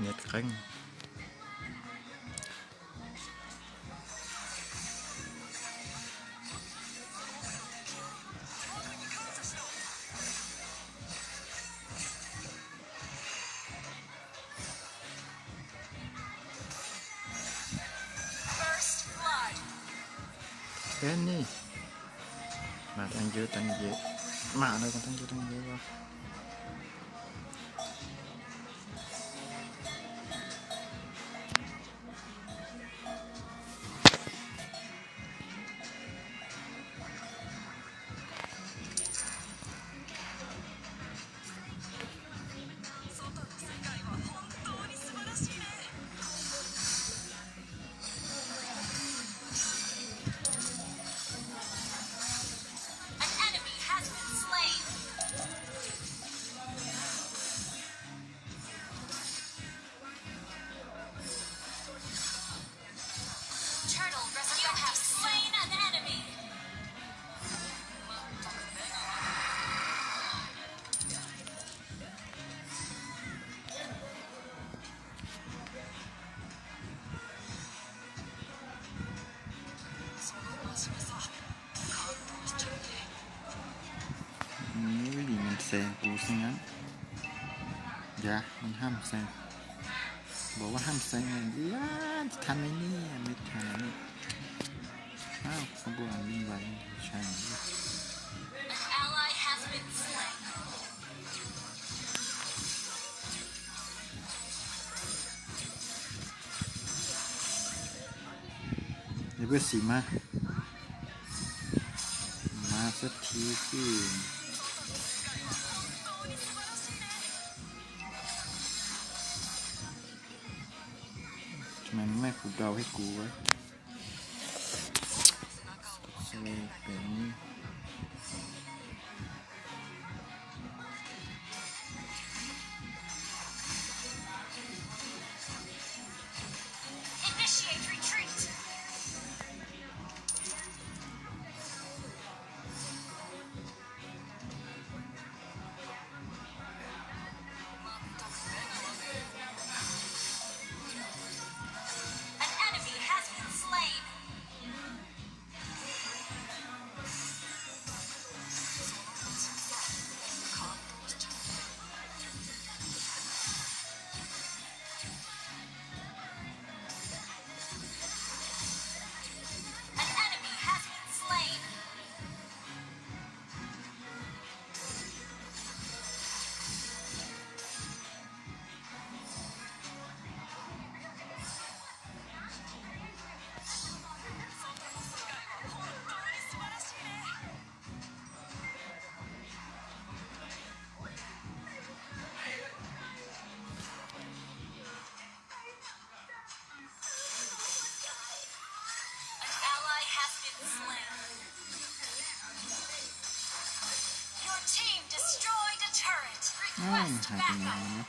nhiệt khanh cái này mà tăng dữ mà đây còn tăng dữ vàoแซงกูซะงั้นอย่ามันห้ามแซงบอกว่าห้ามแซงล้านทันไหมเนี่ยไม่ทันนี่อ้าวขบวนวิ่งไวใช่เดี๋ยวเพื่อสีมาสักทีสิมันไม่ผูกเดาให้กูไว้เป็นหายไปไหนนะ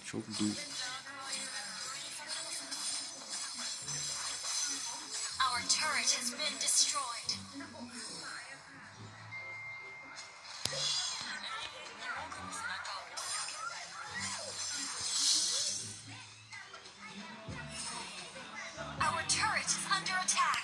โชคดีOur turret has been destroyed. Our turret is under attack.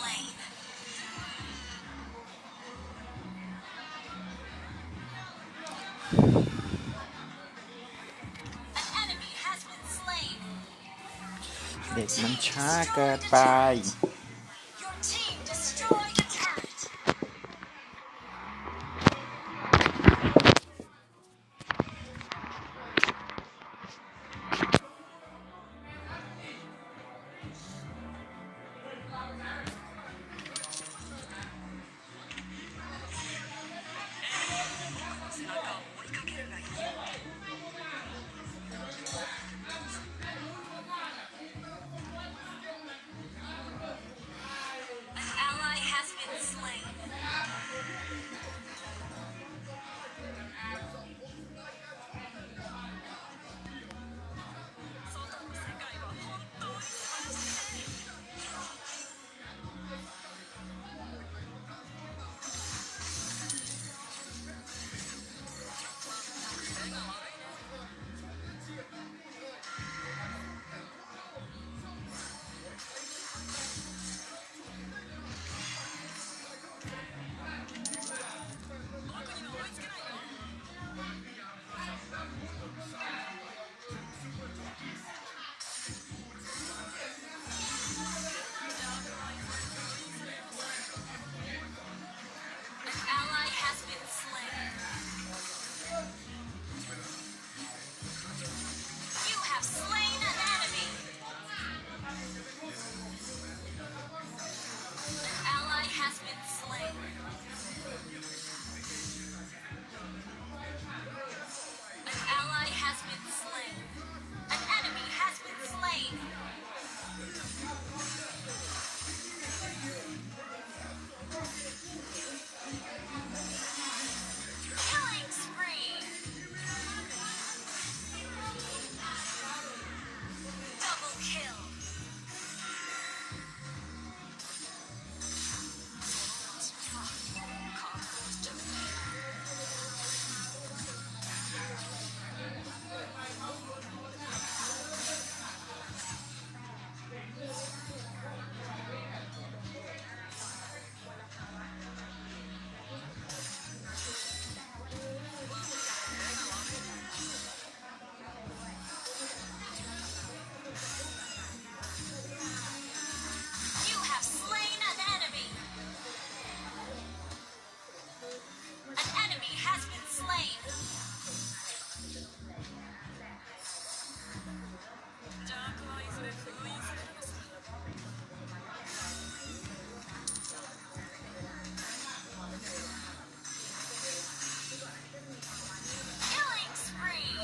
slain. An enemy has been slain. เด็ Your กมัน team ช้าเกิน destroyed a ไป turret. Your team destroyed a turret. An ally has been slain. An ally has been slain. You have slain an enemy. An ally has been slain. An ally has been slain. An enemy has been slain. Killing spree. Double kill. You have slain an enemy. An enemy has been slain. Killing spree.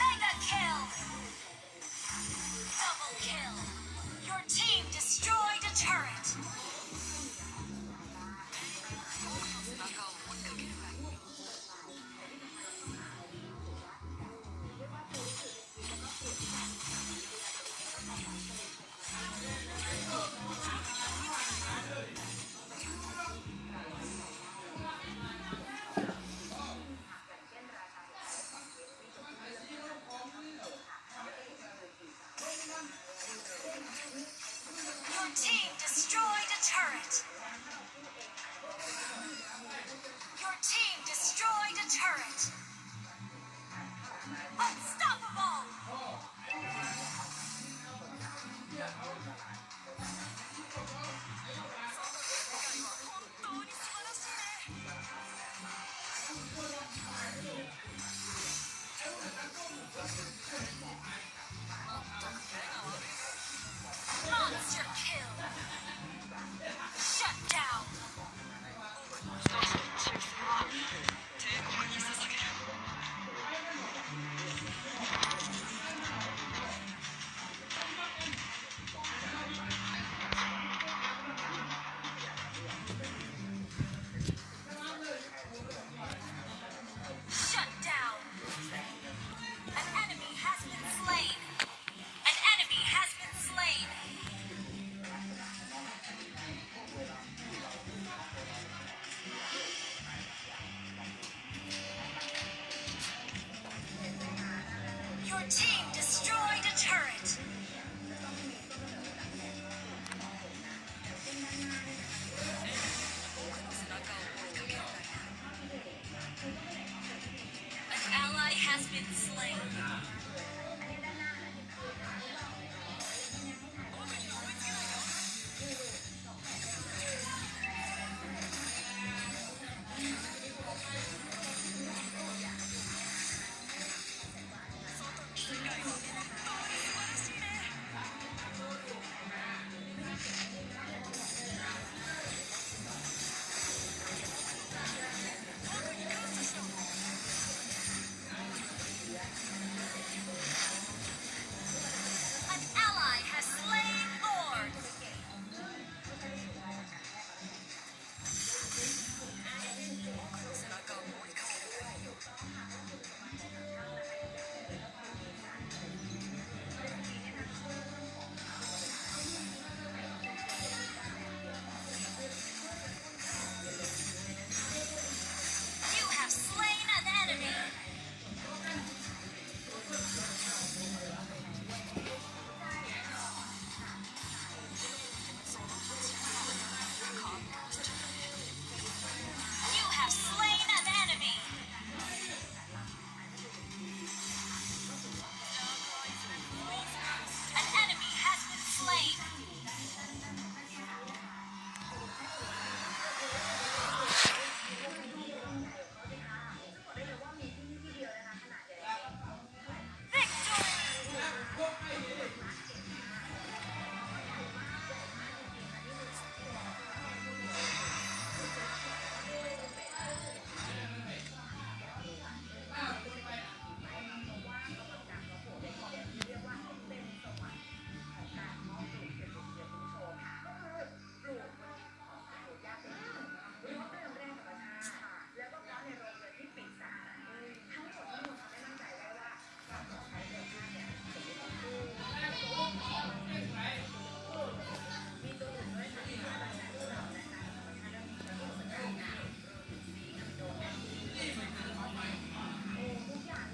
Mega kill. Double kill. Your team destroyed a turret. Your team destroyed a turret. Your team destroyed a turret. Unstoppable. Monster kill.